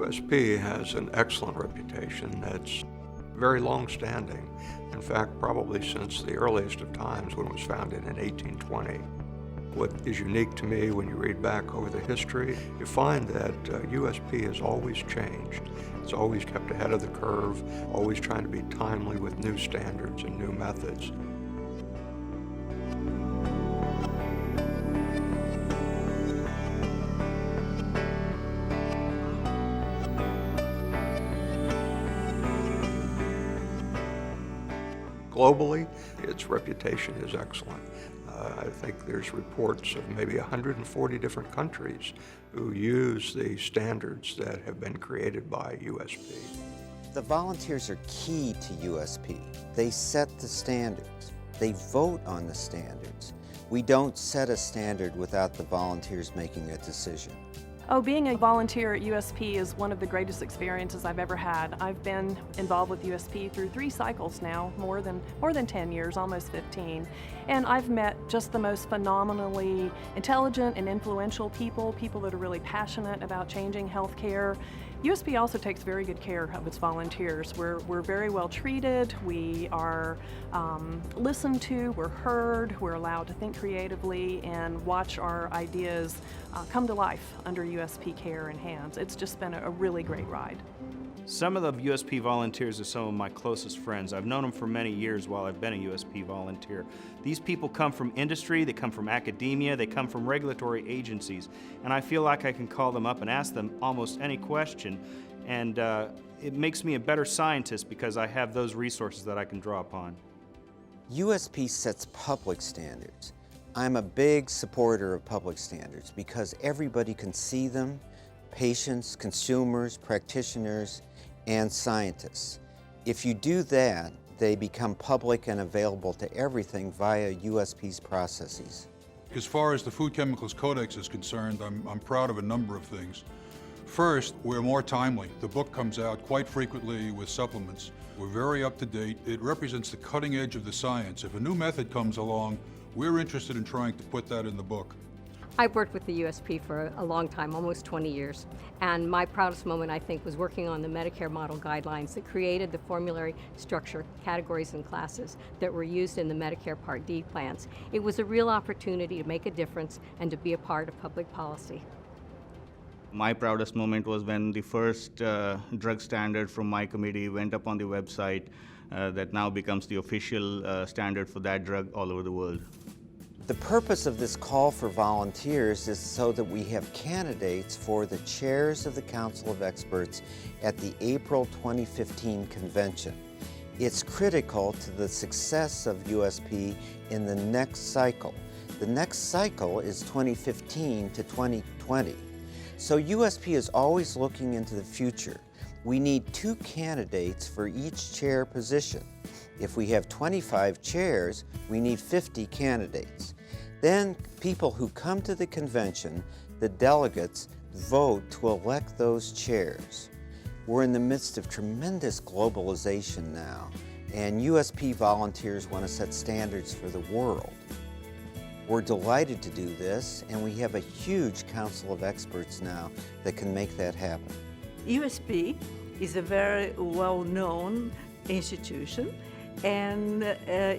USP has an excellent reputation that's very long-standing. In fact, probably since the earliest of times when it was founded in 1820. What is unique to me when you read back over the history, you find that USP has always changed. It's always kept ahead of the curve, always trying to be timely with new standards and new methods. Globally, its reputation is excellent. I think there's reports of maybe 140 different countries who use the standards that have been created by USP. The volunteers are key to USP. They set the standards. They vote on the standards. We don't set a standard without the volunteers making a decision. Oh, being a volunteer at USP is one of the greatest experiences I've ever had. I've been involved with USP through 3 cycles now, more than 10 years, almost 15. And I've met just the most phenomenally intelligent and influential people that are really passionate about changing healthcare. USP also takes very good care of its volunteers. We're very well treated, we are listened to, we're heard, we're allowed to think creatively and watch our ideas come to life under USP care and hands. It's just been a really great ride. Some of the USP volunteers are some of my closest friends. I've known them for many years while I've been a USP volunteer. These people come from industry, they come from academia, they come from regulatory agencies, and I feel like I can call them up and ask them almost any question, and it makes me a better scientist because I have those resources that I can draw upon. USP sets public standards. I'm a big supporter of public standards because everybody can see them, patients, consumers, practitioners, and scientists. If you do that, they become public and available to everything via USP's processes. As far as the Food Chemicals Codex is concerned, I'm proud of a number of things. First, we're more timely. The book comes out quite frequently with supplements. We're very up to date. It represents the cutting edge of the science. If a new method comes along, we're interested in trying to put that in the book. I've worked with the USP for a long time, almost 20 years, and my proudest moment, I think, was working on the Medicare model guidelines that created the formulary structure, categories and classes that were used in the Medicare Part D plans. It was a real opportunity to make a difference and to be a part of public policy. My proudest moment was when the first drug standard from my committee went up on the website that now becomes the official standard for that drug all over the world. The purpose of this call for volunteers is so that we have candidates for the chairs of the Council of Experts at the April 2015 convention. It's critical to the success of USP in the next cycle. The next cycle is 2015 to 2020. So USP is always looking into the future. We need 2 candidates for each chair position. If we have 25 chairs, we need 50 candidates. Then people who come to the convention, the delegates, vote to elect those chairs. We're in the midst of tremendous globalization now, and USP volunteers want to set standards for the world. We're delighted to do this, and we have a huge council of experts now that can make that happen. USP is a very well-known institution, and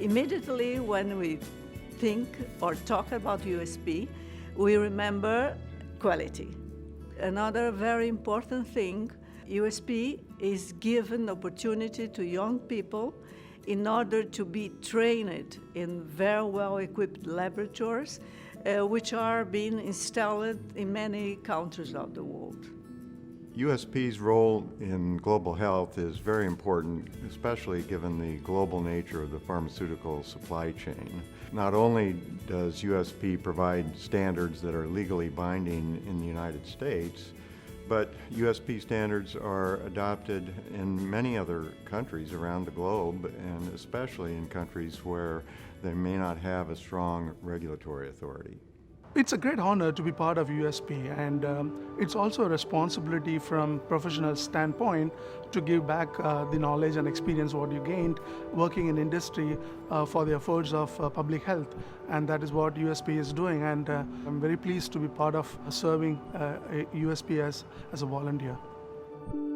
immediately when we think or talk about USP, we remember quality. Another very important thing, USP is given opportunity to young people in order to be trained in very well-equipped laboratories, which are being installed in many countries of the world. USP's role in global health is very important, especially given the global nature of the pharmaceutical supply chain. Not only does USP provide standards that are legally binding in the United States, but USP standards are adopted in many other countries around the globe, and especially in countries where they may not have a strong regulatory authority. It's a great honor to be part of USP, and it's also a responsibility from professional standpoint to give back the knowledge and experience what you gained working in industry for the efforts of public health, and that is what USP is doing, and I'm very pleased to be part of serving USP as a volunteer. you.